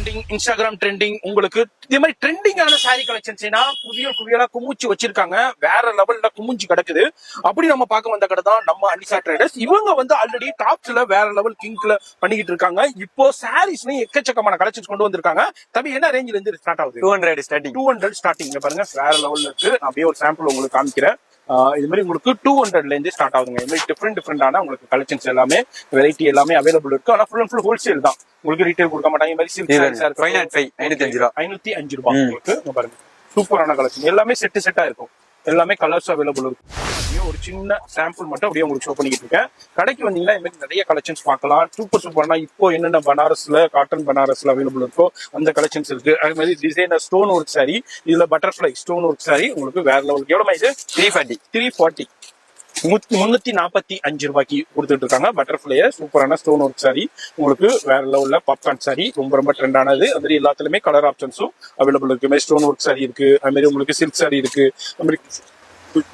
Trending, Instagram trending, உங்களுக்கு இதே மாதிரி ட்ரெண்டிங்கான சாரி கலெக்ஷன்ஸ்னா குவியலா குமிச்சு வச்சிருக்காங்க. வேற லெவல்ல குமிஞ்சு கிடக்குது. அப்படி நம்ம பார்க்க வந்த கடை தான் நம்ம அனிஷா ட்ரேடர்ஸ். இவங்க வந்து ஆல்ரெடி டாப்ஸ்ல வேற லெவல் கிங்க்ல பண்ணிக்கிட்டு இருக்காங்க. இப்போ சாரீஸ்லயும் எக்கச்சக்கமான கலெக்ஷன்ஸ் கொண்டு வந்திருக்காங்க. தம்பி என்ன ரேஞ்சில இருந்து ஸ்டார்ட் ஆகுது? 200 ஸ்டார்டிங். 200 ஸ்டார்டிங் பாருங்க, வேற லெவல்ல இருக்கு. அப்படியே ஒரு சாம்பிள் உங்களுக்கு காமிக்கிறேன். இது மாதிரி உங்களுக்கு 200ல இருந்து ஸ்டார்ட் ஆகுதுங்க. இது மாதிரி டிஃப்ரெண்டான உங்களுக்கு கலெக்ஷன்ஸ் எல்லாமே வெரைட்டி எல்லாமே அவைலபிள் இருக்கு. ஆனா ஃபுல் அண்ட் ஃபுல் ஹோல்சேல் தான், உங்களுக்கு ரீட்டைல் கொடுக்க மாட்டாங்க. இந்த மாதிரி சில்க் சாரீஸ் 505 ரூபாய் உங்களுக்கு பாருங்க. சூப்பரான கலெக்ஷன் எல்லாமே செட்டா இருக்கும். எல்லாமே கலர்ஸ் அவைலபிள் இருக்கும். ஒரு சின்ன சாம்பிள் மட்டும் அப்படியே உங்களுக்கு ஷோ பண்ணிக்கிட்டு இருக்கேன். கடைக்கு வந்தீங்கன்னா இந்த மாதிரி நிறைய கலெக்ஷன்ஸ் பார்க்கலாம். சூப்பர்னா இப்போ என்னென்ன பனாரஸ்ல காட்டன் பனாரஸ்ல அவைலபிள் இருக்கோ அந்த கலெக்ஷன்ஸ் இருக்கு. அது மாதிரி டிசைனர் ஸ்டோன் ஒர்க் சாரி, இதுல பட்டர்ஃபிளை ஸ்டோன் ஒர்க் சாரி உங்களுக்கு வேற லெவலுக்கு. எவ்வளவு இது? 340 345 ரூபாய்க்கு கொடுத்துட்டு இருக்காங்க. பட்டர்ஃபிளைய சூப்பரான ஸ்டோன் ஒர்க் சாரி உங்களுக்கு வேற லெவல்ல. பாப்கார்ன் சாரி ரொம்ப ட்ரெண்டானது. அது மாதிரி எல்லாத்துலயுமே கலர் ஆப்ஷன்ஸும் அவைலபிள் இருக்கு. ஸ்டோன் ஒர்க் சாரி இருக்கு, அது மாதிரி உங்களுக்கு சில்க் சாரி இருக்கு. அது மாதிரி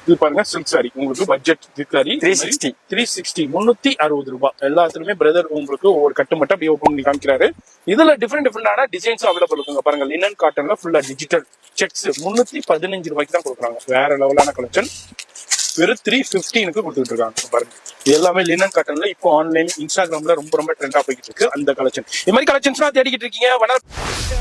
இது பாருங்க, சில்க் சாரி உங்களுக்கு பட்ஜெட் சாரி 360 360 ரூபாய். எல்லாத்துலயுமே பிரதர் உங்களுக்கு ஒவ்வொரு கட்டு மட்டும் அப்படியே ஓப்பன் பண்ணி காமிக்கிறாரு. இதுல டிஃப்ரெண்டான டிசைன்ஸ் அவைலபிள் இருக்குங்க. பாருங்க, லினன் காட்டன்ல ஃபுல்லா டிஜிட்டல் செக்ஸ் 315 ரூபாய்க்கு தான் கொடுக்குறாங்க. வேற லெவலான கலெக்ஷன். வெறும் 315க்கு கொடுத்துட்டு இருக்காங்க. பாருங்க, எல்லாமே லினன் காட்டன்ல இப்போ ஆன்லைன் இன்ஸ்டாகிராம்ல ரொம்ப ட்ரெண்டா போய்கிட்டு இருக்கு அந்த கலெக்ஷன். இது மாதிரி கலெக்ஷன்ஸ்லாம் தேடிக்கிட்டு இருக்கீங்க.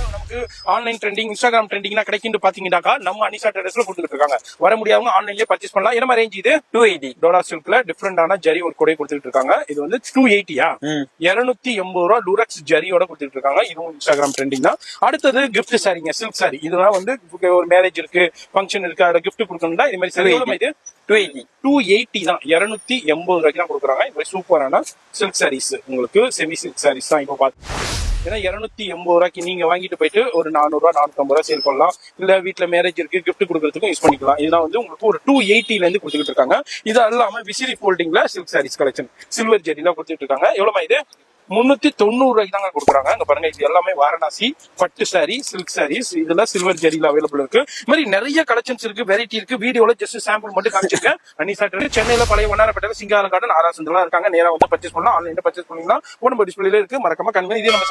நமக்கு ஆன்லைன் ட்ரெண்டிங், இன்ஸ்டாகிராம் ட்ரெண்டிங்னா கிடைக்குன்னு பாத்தீங்கன்னாக்கா நம்ம அனிஷா ட்ரேடர்ஸ்ல கொடுத்துட்டு இருக்காங்க. வர முடியாம ஆன்லைன்லயே பர்ச்சேஸ் பண்ணலாம். என்ன மாதிரி ரேஞ்ச் இது? 280 டோலா சில்க்ல டிஃப்ரெண்டான ஜரி ஒரு கூட கொடுத்துட்டு இருக்காங்க. இது வந்து 280யா 280 ரூபாய் லூரக்ஸ் ஜரியோட கொடுத்துட்டு இருக்காங்க. இதுவும் இன்ஸ்டாகிராம் ட்ரெண்டிங் தான். அடுத்தது கிஃப்ட் சாரிங்க, சில்க் சாரி. இதெல்லாம் வந்து ஒரு மேரேஜ் இருக்கு, ஃபங்க்ஷன் இருக்கு, அதை கிஃப்ட் கொடுக்கணும்னா இது மாதிரி சாரி. இது 280 தான், 280 ரூபாய்க்கு தான் கொடுக்குறாங்க. இது சூப்பரான சில்க் சாரீஸ் உங்களுக்கு செமி சில்க் சாரீஸ் தான் இப்போ பார்த்து. ஏன்னா 280 ரூபாய்க்கு நீங்க வாங்கிட்டு போயிட்டு ஒரு 400 ரூபாய் 450 ரூபாய் சேல் பண்ணலாம். இல்ல வீட்டுல மேரேஜ் இருக்கு, கிஃப்ட் கொடுக்கறதுக்கும் யூஸ் பண்ணிக்கலாம். இதெல்லாம் வந்து உங்களுக்கு ஒரு 280ல இருந்து கொடுத்துட்டு இருக்காங்க. இது இல்லாம விசிறி ஃபோல்டிங்ல சில்க் சாரீஸ் கலெக்ஷன் சில்வர் ஜெரில கொடுத்துட்டு இருக்காங்க. எவ்வளவு இது? 390 ரூபாய்க்கு தாங்க கொடுக்குறாங்க. அங்க பாருங்க, இது எல்லாமே வாரணாசி பட்டு சாரி, சில்க் சாரீஸ். இதுல சில்வர் ஜெரில அவைலபிள் இருக்கு. இது மாதிரி நிறைய கலெக்ஷன்ஸ் இருக்கு, வெரைட்டி இருக்கு. வீடியோல ஜஸ்ட் சாம்பிள் மட்டும் காமிச்சிருக்கேன். அனிஷா ட்ரேடர்ஸ் சென்னையில பழைய வண்ணாரப்பேட்டையில சிங்காரம் கார்டன் ஆராசந்தெல்லாம் இருக்காங்க. நேரா வந்து பர்ச்சேஸ் பண்ணலாம். ஆன்லைன்ல பர்ச்சேஸ் பண்ணீங்கன்னா போன் டிஸ்பிளேல இருக்கு. மறக்காம கண்டிப்பா இதே நம்ம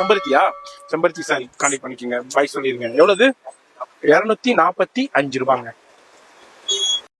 செம்பருத்தி சாரி கான்டெக்ட் பண்ணிக்கோங்க. பாய் சொல்லிருங்க. எவ்வளவு? 245 ரூபாங்க.